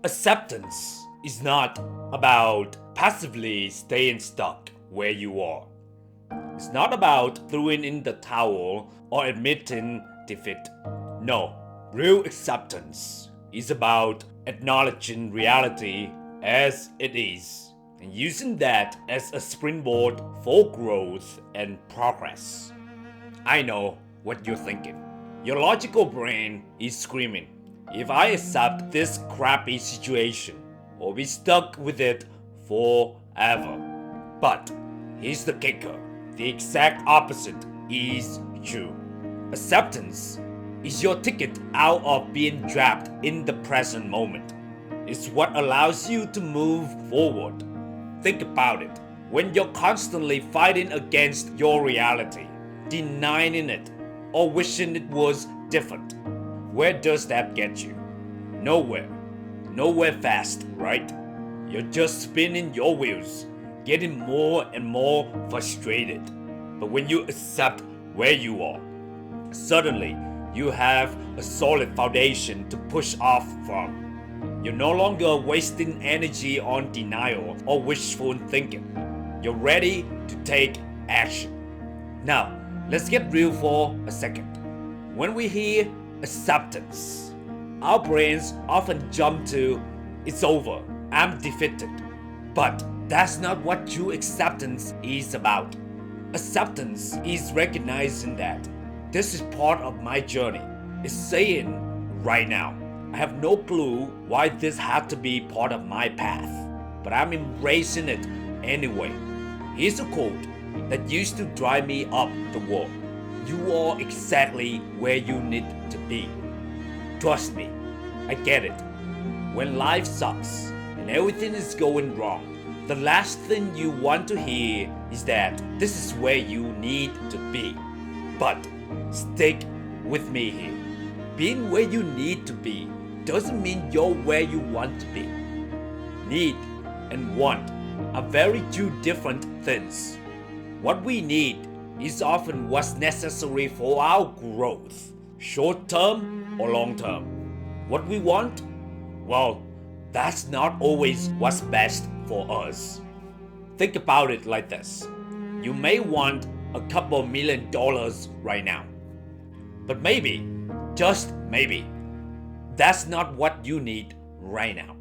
Acceptance is not about passively staying stuck where you are. It's not about throwing in the towel or admitting defeat. No, real acceptance is about acknowledging reality as it is and using that as a springboard for growth and progress. I know what you're thinking. Your logical brain is screaming, if I accept this crappy situation, I'll be stuck with it forever. But here's the kicker, the exact opposite is true. Acceptance is your ticket out of being trapped in the present moment. It's what allows you to move forward. Think about it. When you're constantly fighting against your reality, denying it, or wishing it was different, where does that get you? Nowhere. Nowhere fast, right? You're just spinning your wheels, getting more and more frustrated. But when you accept where you are, suddenly you have a solid foundation to push off from. You're no longer wasting energy on denial or wishful thinking. You're ready to take action. Now, let's get real for a second. When we hear acceptance, our brains often jump to, it's over, I'm defeated. But that's not what true acceptance is about. Acceptance is recognizing that this is part of my journey. It's saying right now, I have no clue why this had to be part of my path, but I'm embracing it anyway. Here's a quote that used to drive me up the wall. You are exactly where you need to be. Trust me, I get it. When life sucks and everything is going wrong, the last thing you want to hear is that this is where you need to be. But stick with me here. Being where you need to be doesn't mean you're where you want to be. Need and want are very two different things. What we need is often what's necessary for our growth, short term or long term. What we want? Well, that's not always what's best for us. Think about it like this. You may want a couple $1,000,000 right now. But maybe, just maybe, that's not what you need right now.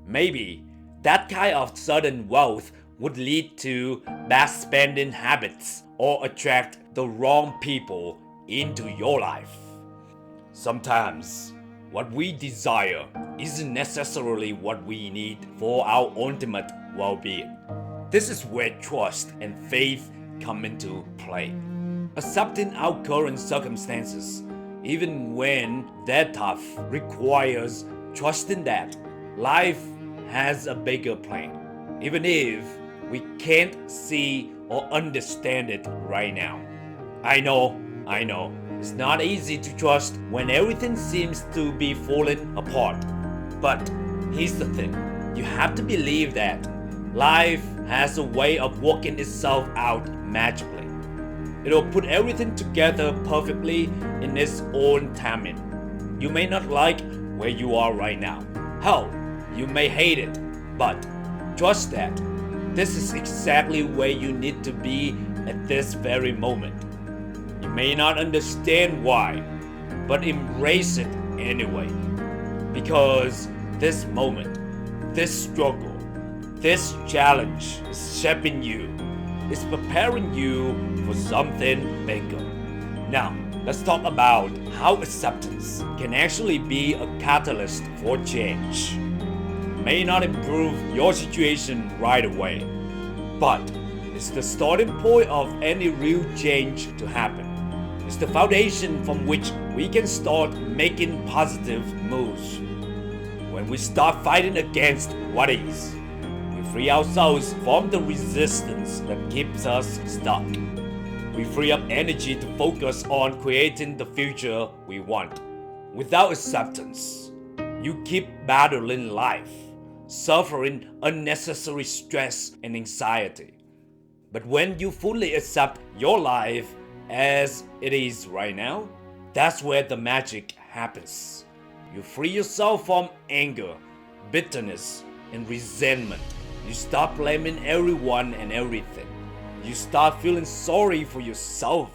Maybe that kind of sudden wealth would lead to bad spending habits or attract the wrong people into your life. Sometimes, what we desire isn't necessarily what we need for our ultimate well-being. This is where trust and faith come into play. Accepting our current circumstances, even when they're tough, requires trusting that life has a bigger plan, even if we can't see or understand it right now. I know, it's not easy to trust when everything seems to be falling apart. But here's the thing, you have to believe that life has a way of working itself out magically. It'll put everything together perfectly in its own timing. You may not like where you are right now. Hell, you may hate it. But trust that this is exactly where you need to be at this very moment. You may not understand why, but embrace it anyway. Because this moment, this struggle, this challenge is shaping you. It's preparing you for something bigger. Now, let's talk about how acceptance can actually be a catalyst for change. It may not improve your situation right away, but it's the starting point of any real change to happen. It's the foundation from which we can start making positive moves. When we start fighting against what is, we free ourselves from the resistance that keeps us stuck. We free up energy to focus on creating the future we want. Without acceptance, you keep battling life, suffering unnecessary stress and anxiety. But when you fully accept your life as it is right now, that's where the magic happens. You free yourself from anger, bitterness, and resentment. You start blaming everyone and everything. You start feeling sorry for yourself.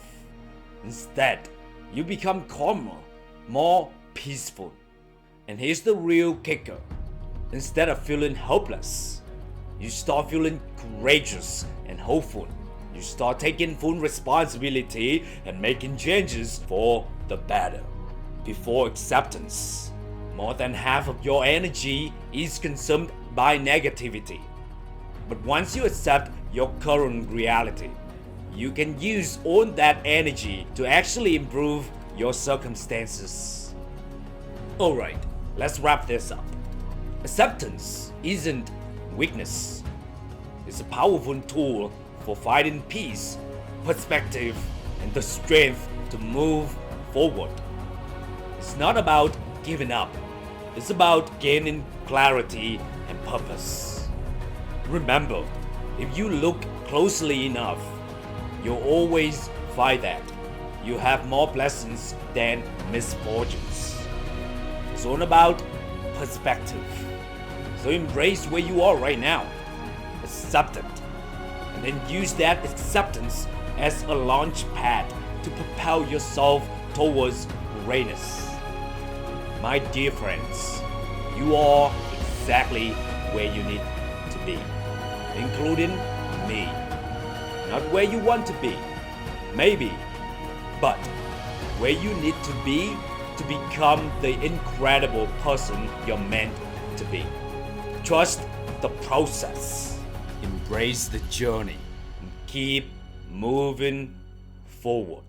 Instead, you become calmer, more peaceful. And here's the real kicker. Instead of feeling hopeless, you start feeling courageous and hopeful. You start taking full responsibility and making changes for the better. Before acceptance, more than half of your energy is consumed by negativity. But once you accept your current reality, you can use all that energy to actually improve your circumstances. Alright, let's wrap this up. Acceptance isn't weakness. It's a powerful tool for finding peace, perspective, and the strength to move forward. It's not about giving up. It's about gaining clarity and purpose. Remember, if you look closely enough, you'll always find that you have more blessings than misfortunes. It's all about perspective. So embrace where you are right now. Accept it. And then use that acceptance as a launch pad to propel yourself towards greatness. My dear friends, you are exactly where you need to be, including me. Not where you want to be, maybe, but where you need to be to become the incredible person you're meant to be. Trust the process, embrace the journey, and keep moving forward.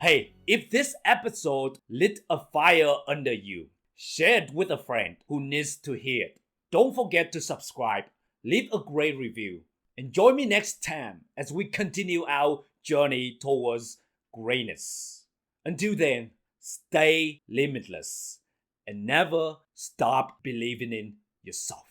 Hey, if this episode lit a fire under you, share it with a friend who needs to hear it. Don't forget to subscribe, leave a great review, and join me next time as we continue our journey towards greatness. Until then, stay limitless and never stop believing in yourself.